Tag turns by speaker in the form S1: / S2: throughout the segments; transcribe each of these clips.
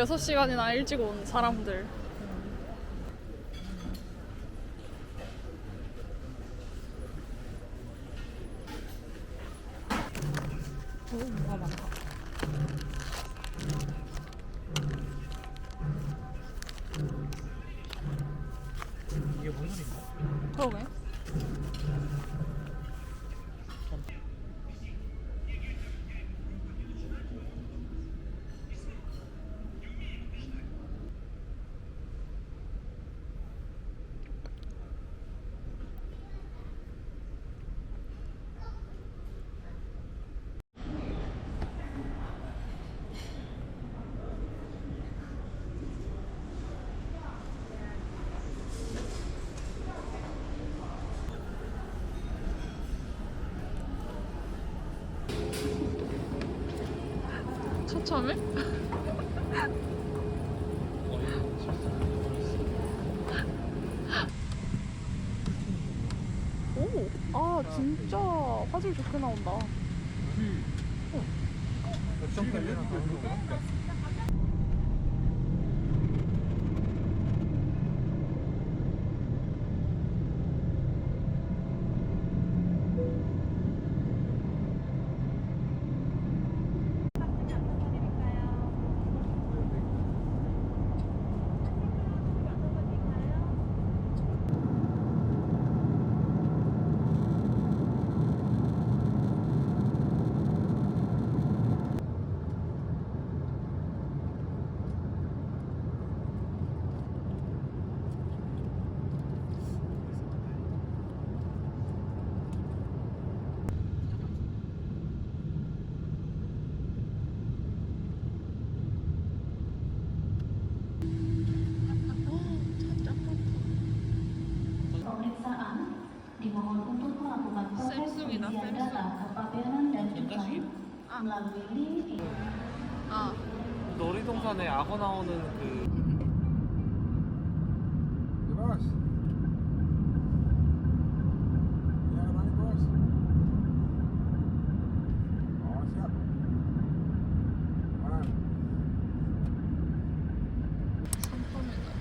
S1: 6시간이나 일찍 온 사람들. 오, 뭐가 많다.
S2: 이게 뭔 소리인가?
S1: 그러게. 처참해? 오, 아 진짜 화질 좋게 나온다.
S2: 액션 카메라 나오는 거
S3: Dimohon untuk melakukan proses
S1: Samsung-ina,
S3: pengisian
S1: Samsung.
S3: data kepabeanan dan cukai melalui link
S1: 아,
S2: 놀이동산에 악어 나오는 그
S4: Bos. Ya, mana bos? Oh, siap. Mana?
S1: 상품이다.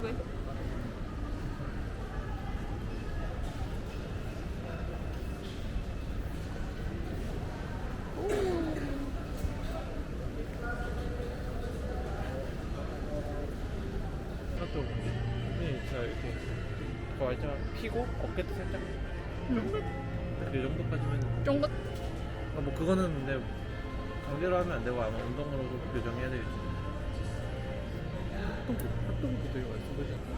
S1: 왜?
S2: 이것도 네, 자 이렇게 그거 알잖아. 피고 어깨도 살짝 그 정도까지면
S1: 쫑긋.
S2: 아, 뭐 그거는 근데 강제로 하면 안 되고 아마 운동으로도 교정해야 되겠지. 핫도그 되게 맛있어 보이지 않나?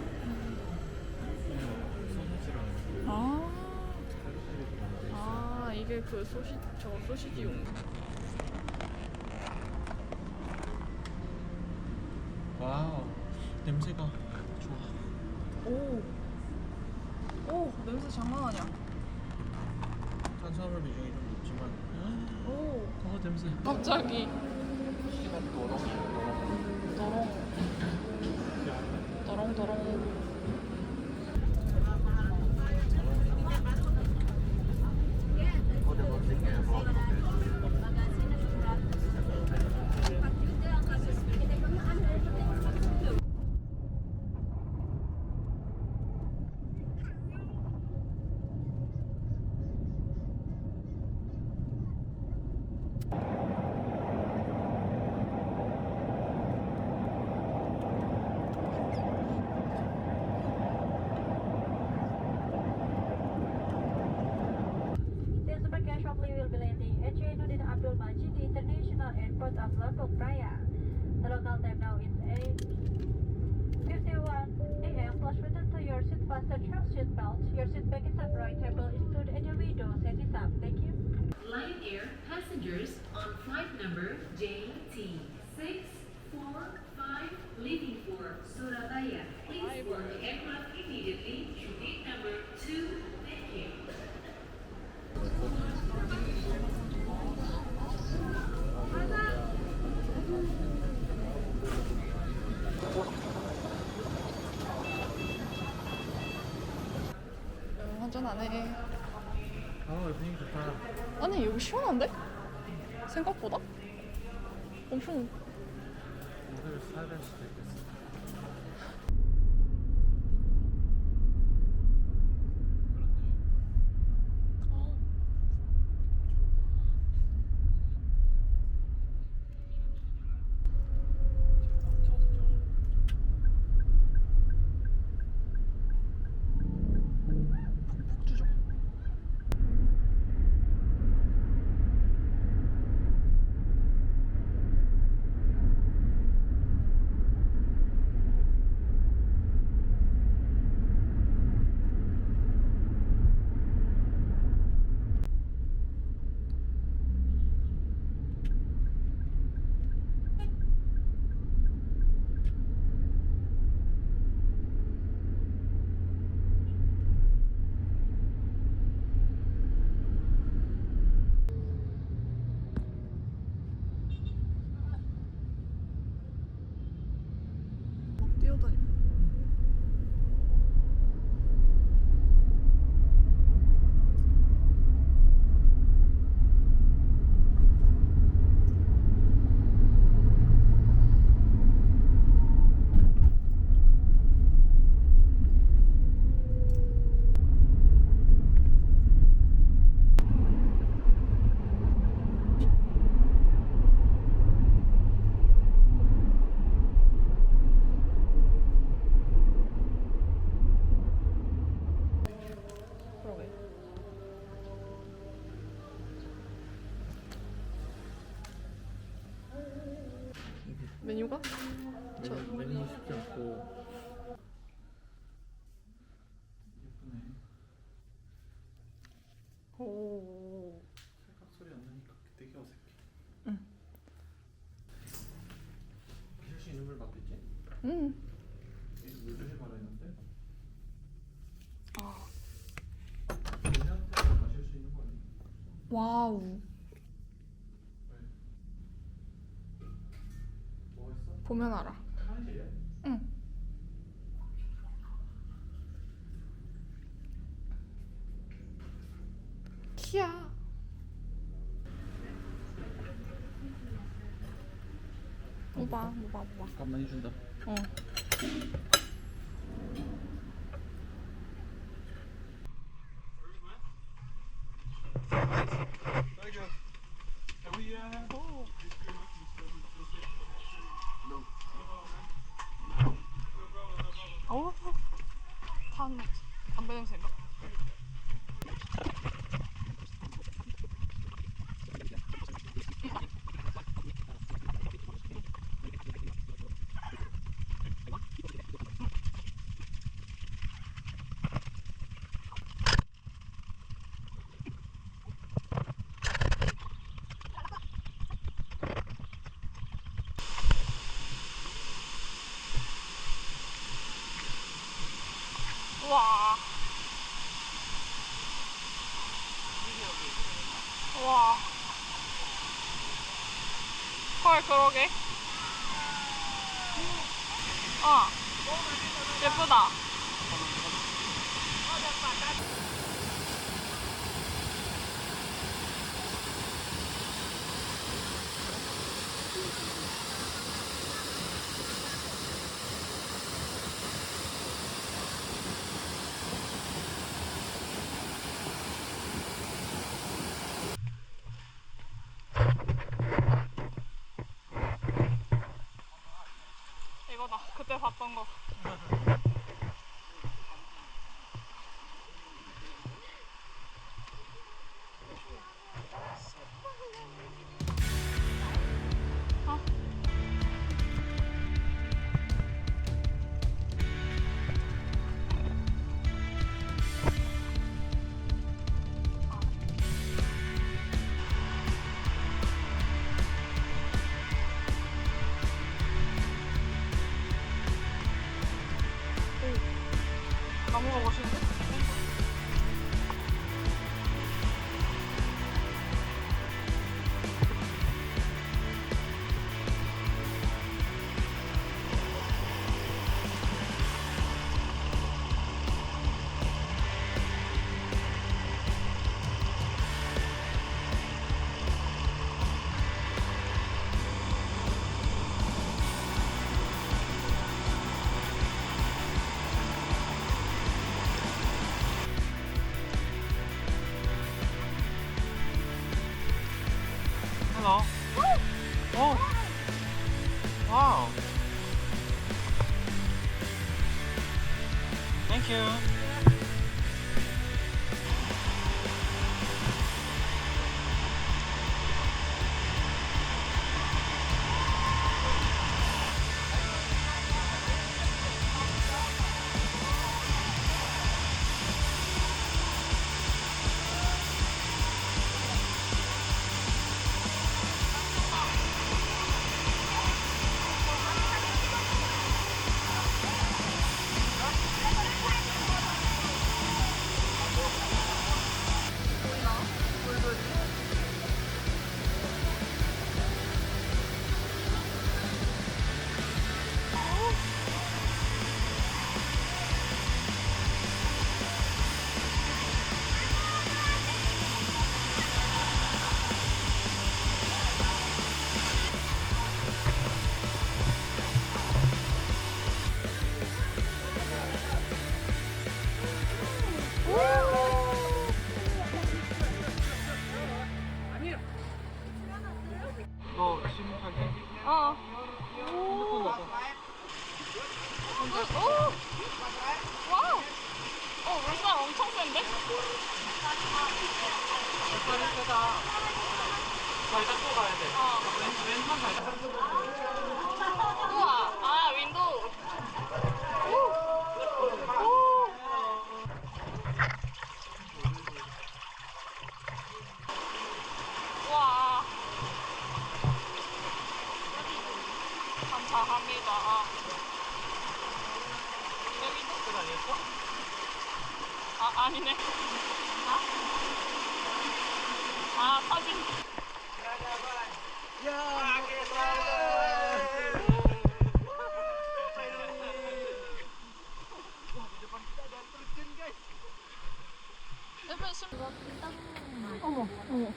S2: 소시지랑
S1: 아,
S2: 칼국수도 많은데 있어.
S1: 아 이게 그 저거 소시지용.
S2: 와우 냄새가 좋아.
S1: 오, 오 냄새 장난 아니야.
S2: 탄수화물 비중이 좀 높지만
S1: 오,
S2: 냄새
S1: 갑자기
S2: 심한 도롱이
S1: 도롱도롱.
S3: Airport of Lombok Praya. The local time now is 8:51 a.m. Please return to your seat fasten your seat belt. Your seat back is upright. Table is stood and your window set is up. Thank you.
S5: Lion Air has passengers on flight number JT645 leaving for Surabaya. Please board the aircraft immediately to gate number 2. Thank you.
S1: 한잔하네.
S2: 아, 분위기 좋다.
S1: 아니 여기 시원한데? 생각보다? 엄청
S2: 오늘 사야 될 수도 있겠어.
S1: 주죠. 막 뛰어다니. 그러게. 메뉴가?
S2: 메뉴 쉽지 않고. 예쁘네.
S1: 오.
S2: 찰칵 소리 안 나니까 되게 어색해.
S1: 응.
S2: 마실 수 있는 물 맞겠지?
S1: 응.
S2: 여기서 물 조심 말아 했는데.
S1: 아.
S2: 이 상태에서 마실 수 있는 거 아니야?
S1: 와우.
S2: 뭐 했어?
S1: 보면 알아.
S2: 화장실이야?
S1: 응. 키야. 모바.
S2: 밥 많이 준다.
S1: 어. 오. 담배 냄새인가? 우와. 우와. 헐, 그러게. 예쁘다. 이거다. 그때 봤던 거. 어?
S2: 땡큐. 너 지금 갈 때?
S1: 어.
S2: 핸드폰 놔둬.
S1: 와우. 물살 엄청 센데?
S2: 발이 세다. 발 닦고 가야 돼. 왼손 발 닦고.
S1: 우와. 아, 윈도우. 우와. 감사합니다. 여기도?
S2: 끝 아니었어?
S1: 아, 아니네. 아, 사진. 어머, 어머.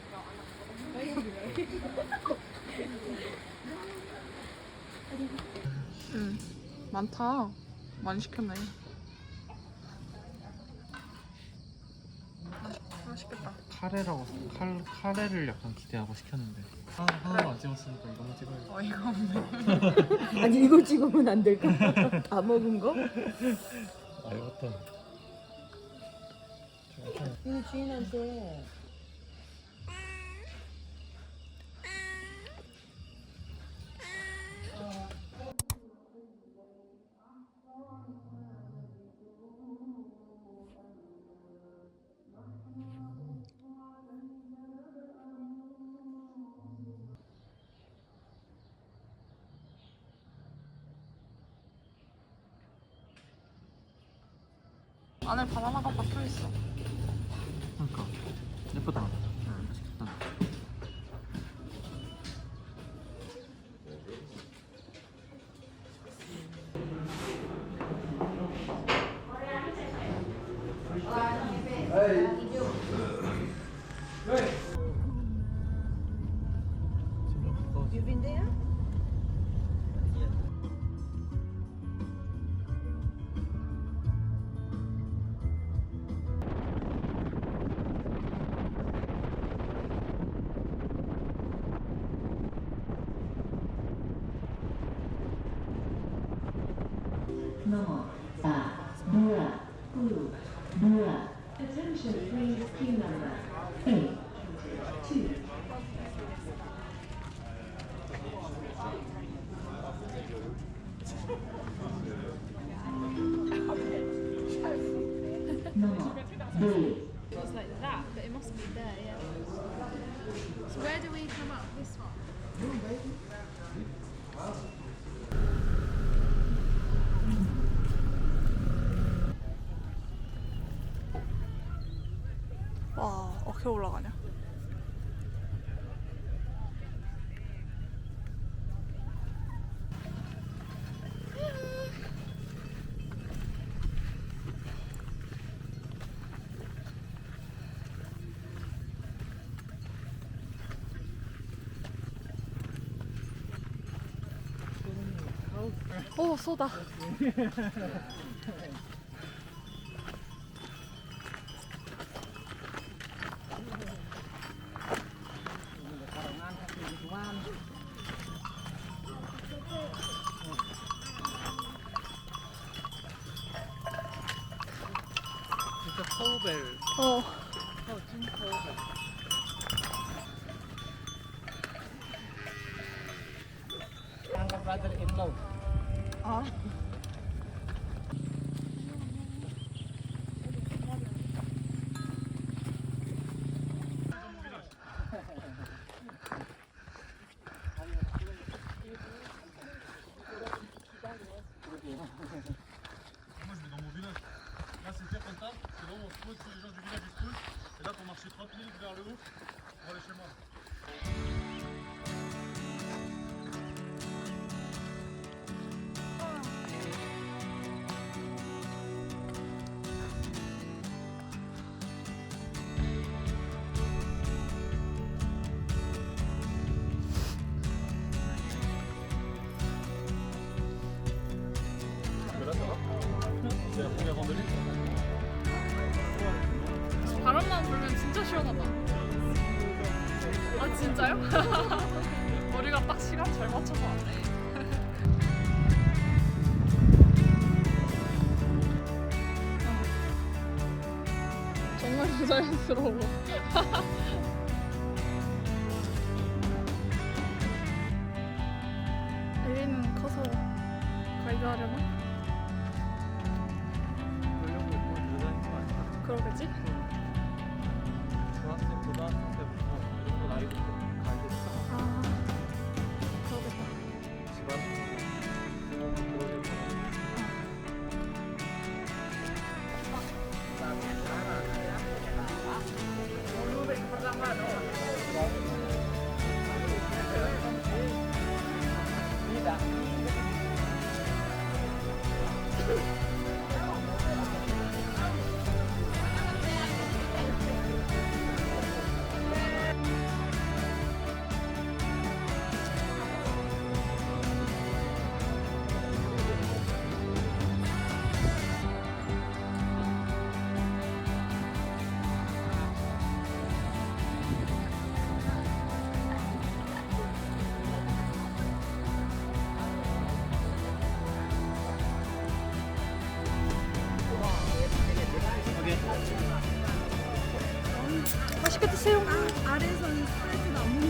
S1: 응, 많다. 많이 시켰네. 맛있겠다.
S2: 카레라고 카레를 약간 기대하고 시켰는데 하나도 안 찍었으니까 이거만 찍어야지.
S1: 어이가 없네.
S6: 아니 이거 찍으면 안 될까? 다 먹은 거?
S2: 아 이것도
S6: 이거 주인한테
S1: 안에 바나나가 박혀있어.
S2: 그러니까 예쁘다. 맛있겠다.
S6: You've been there?
S5: 넘어 4 노라 9 노라 Attention please queue number 8 2 넘어 2
S7: It's like that, but it must be there, yeah. So where do we come up? This one?
S1: 와, 어떻게 올라가냐? 오, 쏘다.
S2: 타우벨. 찐 타우벨.
S1: 아.
S8: Dans mon village. Là c'était comme ça, c'est vraiment on pose tous les gens du village ils se poussent. Et là pour marcher 30 minutes vers le haut, pour aller chez moi. Là ça va. C'est la première randonnée.
S1: 바람만 불면 진짜 시원하다. 아 진짜요? 머리가 딱 시간 잘 맞춰서 왔네. 정말 부자연스러워. 엘리는 커서 가이드 하려나?
S2: 그러려고 일본 여자인 거 아니야?
S1: 그러겠지?
S2: 중학생, 고등학생 때부터 이 정도 나이부터 가야겠다.
S1: 아, 그러겠다.
S2: 집안 그러겠다.
S1: 맛있게 드세요. 아래에서는 스프레드는 안 먹는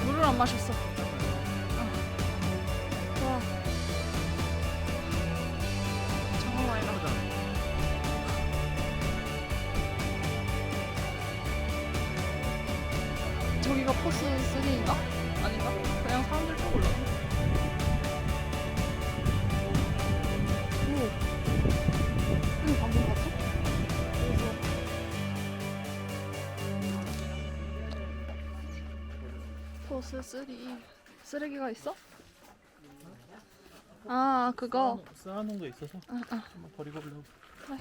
S1: 물을 안 마셨어. 와. 정말 많이 나. 저기가 포스 3인가? 아닌가? 그냥 사람들 쭉 올라. 오. 이거 방금 봤어? 포스 3. 쓰레기가 있어? 아, 그거.
S2: 쌓아놓은 거 있어서
S1: 아.
S2: 한번 버리고 오려고.
S1: 그래.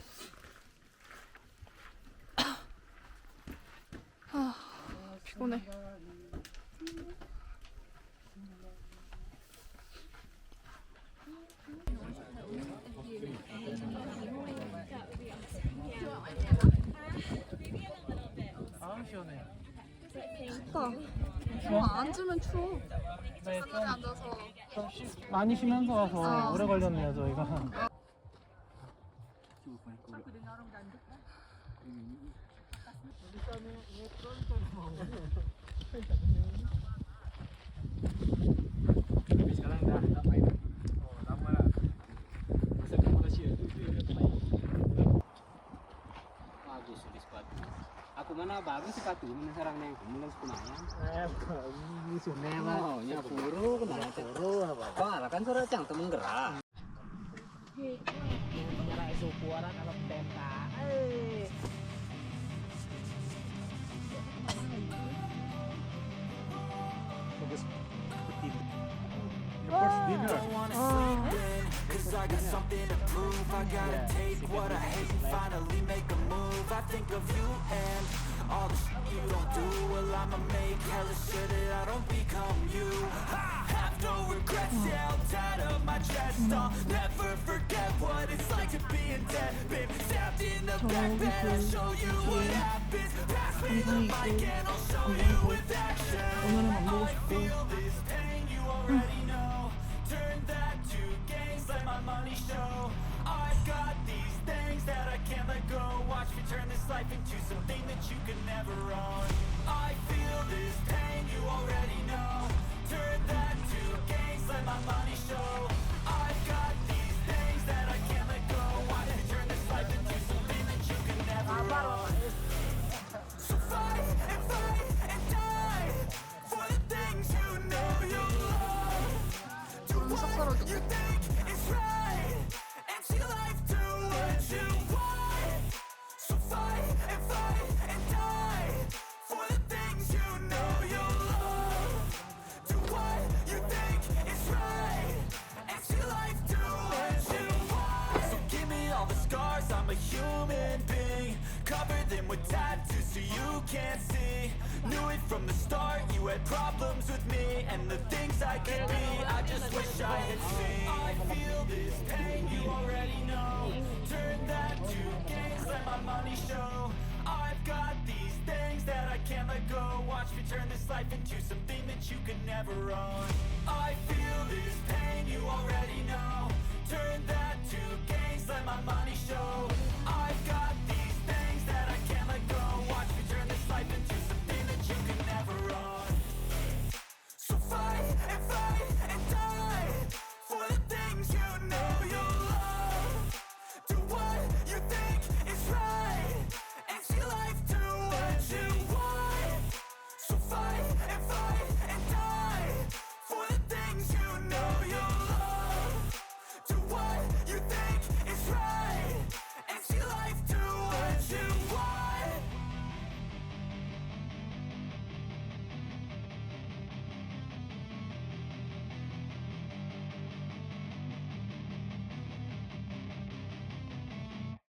S1: 아, 피곤해.
S2: 아 시원해.
S1: 춥다. 앉으면 추워.
S2: 네,
S1: 산에 앉아서.
S2: 많이 쉬면서 와서
S1: 아.
S2: 오래 걸렸네요 저희가.
S9: Aku mana bagus sepatu, mana sarang neng, mulai sekunanya. Mewah, nya puru, kemana puru apa? Kau kan suara cang temen gerak. Nyara isu kuaran alam tenta.
S10: Cause I got something to prove. I gotta take what I hate and finally make a move. I think of you and all the shit you don't do. Well, I'ma make hella sure that I don't become you. I have no regrets, yeah, I'm tired of my chest. I'll never forget what it's like to be in debt. Been stabbed in the
S1: 저기 그 뒤에 한상이 있고 안 보이고 오늘은 안 보고 싶고 너무 쌉싸하게
S10: I'm a human being. Cover them with tattoos so you can't see. Knew it from the start, you had problems with me and the things I could be. I just wish I had seen. I feel this pain, you already know. Turn that to gains, let my money show. I've got these things that I can't let go. Watch me turn this life into something that you could never own. I feel this pain, you already know.